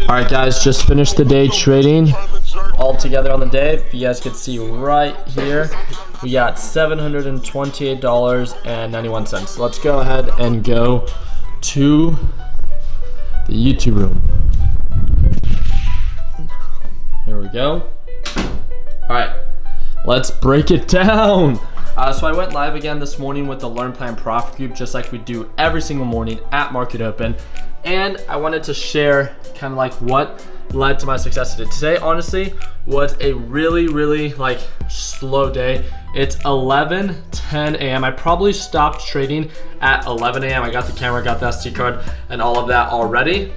All right, guys, just finished the day trading all together on the day. If you guys can see right here, we got $728.91. Let's go ahead and go to the YouTube room. Here we go. All right, let's break it down. So I went live again this morning with the Learn Plan Profit group, just like we do every single morning at Market Open. And I wanted to share kind of like what led to my success today. Today, honestly, was a really like slow day. It's 11:10 a.m. I probably stopped trading at 11 a.m. I got the camera, got the SD card, and all of that already.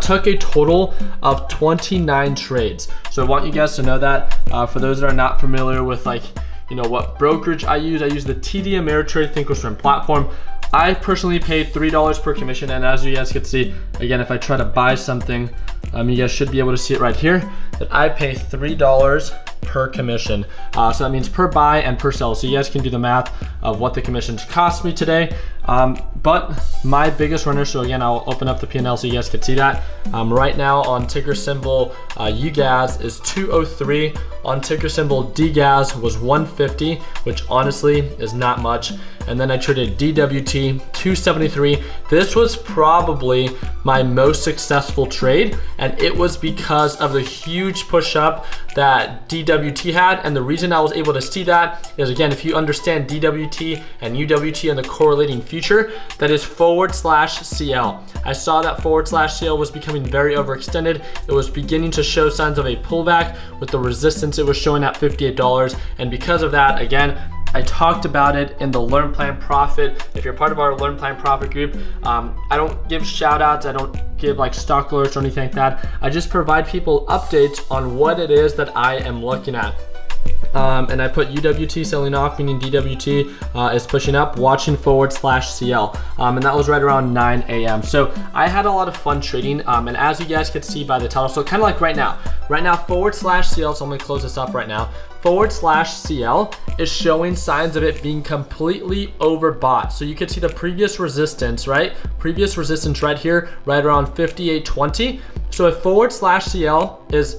Took a total of 29 trades. So I want you guys to know that. For those that are not familiar with what brokerage I use the TD Ameritrade Thinkorswim platform. I personally paid $3 per commission, and as you guys can see, again, if I try to buy something, you guys should be able to see it right here, that I pay $3 per commission. So that means per buy and per sell. So you guys can do the math of what the commissions cost me today. But my biggest runner, so again, I'll open up the P&L so you guys can see that. Right now on ticker symbol ugaz is 203. On ticker symbol dgaz was 150, which honestly is not much. And then I traded DWT 273. This was probably my most successful trade, and it was because of the huge push up that DWT had. And the reason I was able to see that is, again, if you understand DWT and UWT and the correlating future, that is /CL. I saw that /CL was becoming very overextended. It was beginning to show signs of a pullback with the resistance it was showing at $58. And because of that, again, I talked about it in the Learn Plan Profit. If you're part of our Learn Plan Profit group, I don't give shout outs, I don't give like stock alerts or anything like that. I just provide people updates on what it is that I am looking at. And I put UWT selling off, meaning DWT is pushing up, watching /CL. And that was right around 9 a.m. So I had a lot of fun trading. And as you guys can see by the title, so kind of like right now /CL, so I'm gonna close this up right now. /CL is showing signs of it being completely overbought. So you can see the previous resistance, right? Previous resistance right here, right around 58.20. So if /CL is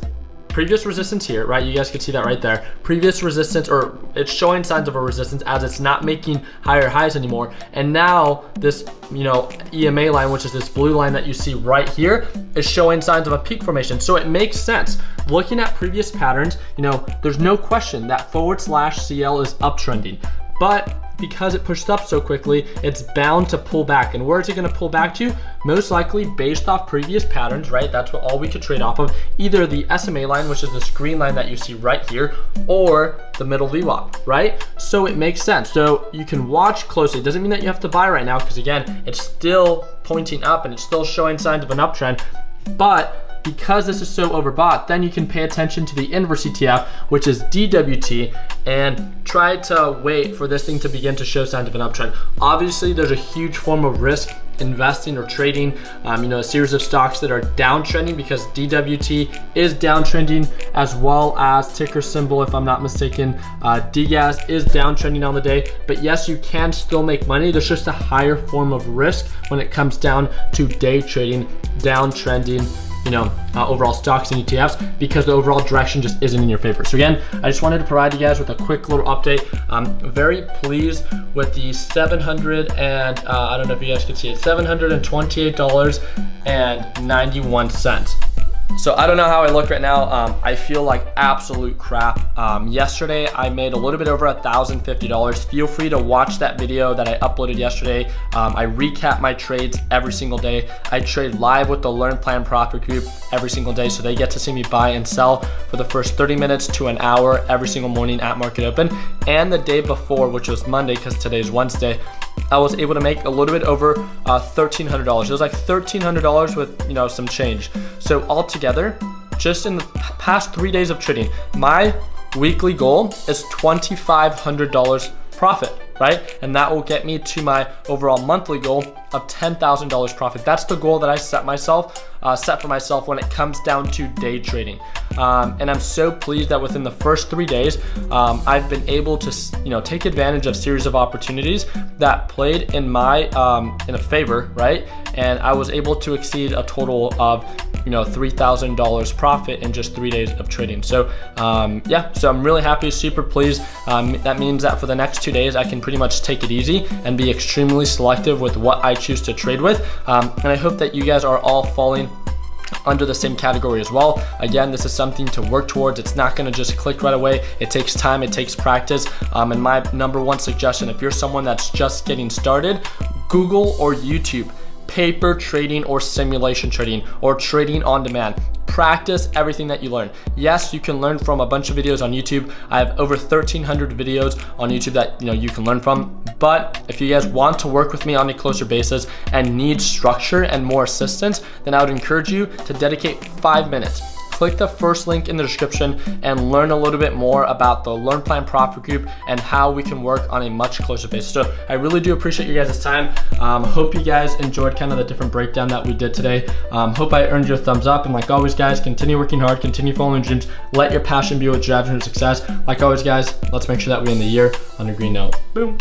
previous resistance here, right? You guys can see that right there. Previous resistance, or it's showing signs of a resistance as it's not making higher highs anymore. And now this, EMA line, which is this blue line that you see right here, is showing signs of a peak formation. So it makes sense. Looking at previous patterns, there's no question that /CL is uptrending. But because it pushed up so quickly, it's bound to pull back. And where is it gonna pull back to? Most likely based off previous patterns, right? That's what all we could trade off of. Either the SMA line, which is this green line that you see right here, or the middle VWAP, right? So it makes sense. So you can watch closely. It doesn't mean that you have to buy right now, because again, it's still pointing up and it's still showing signs of an uptrend. But because this is so overbought, then you can pay attention to the inverse ETF, which is DWT, and try to wait for this thing to begin to show signs of an uptrend. Obviously, there's a huge form of risk investing or trading, a series of stocks that are downtrending, because DWT is downtrending, as well as ticker symbol, if I'm not mistaken, dgaz is downtrending on the day. But yes, you can still make money. There's just a higher form of risk when it comes down to day trading, downtrending, overall stocks and ETFs, because the overall direction just isn't in your favor. So again, I just wanted to provide you guys with a quick little update. I'm very pleased with the I don't know if you guys can see it, $728.91. So I don't know how I look right now. I feel like absolute crap. Yesterday, I made a little bit over $1,050. Feel free to watch that video that I uploaded yesterday. I recap my trades every single day. I trade live with the Learn Plan Profit group every single day, so they get to see me buy and sell for the first 30 minutes to an hour every single morning at Market Open. And the day before, which was Monday, because today's Wednesday, I was able to make a little bit over $1,300. It was like $1,300 with some change. So altogether, just in the past 3 days of trading, my weekly goal is $2,500 profit, right? And that will get me to my overall monthly goal of $10,000 profit. That's the goal that I set for myself when it comes down to day trading. And I'm so pleased that within the first 3 days, I've been able to, take advantage of series of opportunities that played in my in a favor, right? And I was able to exceed a total of $3,000 profit in just 3 days of trading. So yeah, so I'm really happy, super pleased. That means that for the next 2 days, I can pretty much take it easy and be extremely selective with what I choose to trade with. And I hope that you guys are all falling under the same category as well. Again, this is something to work towards. It's not going to just click right away. It takes time, it takes practice. And my number one suggestion, if you're someone that's just getting started, Google or YouTube paper trading or simulation trading or trading on demand. Practice everything that you learn. Yes, you can learn from a bunch of videos on YouTube. I have over 1,300 videos on YouTube that you can learn from. But if you guys want to work with me on a closer basis and need structure and more assistance, then I would encourage you to dedicate 5 minutes. Click the first link in the description and learn a little bit more about the Learn Plan Profit Group and how we can work on a much closer basis. So I really do appreciate you guys' time. Hope you guys enjoyed kind of the different breakdown that we did today. Hope I earned your thumbs up. And like always, guys, continue working hard, continue following your dreams. Let your passion be what drives your success. Like always, guys, let's make sure that we end the year on a green note. Boom.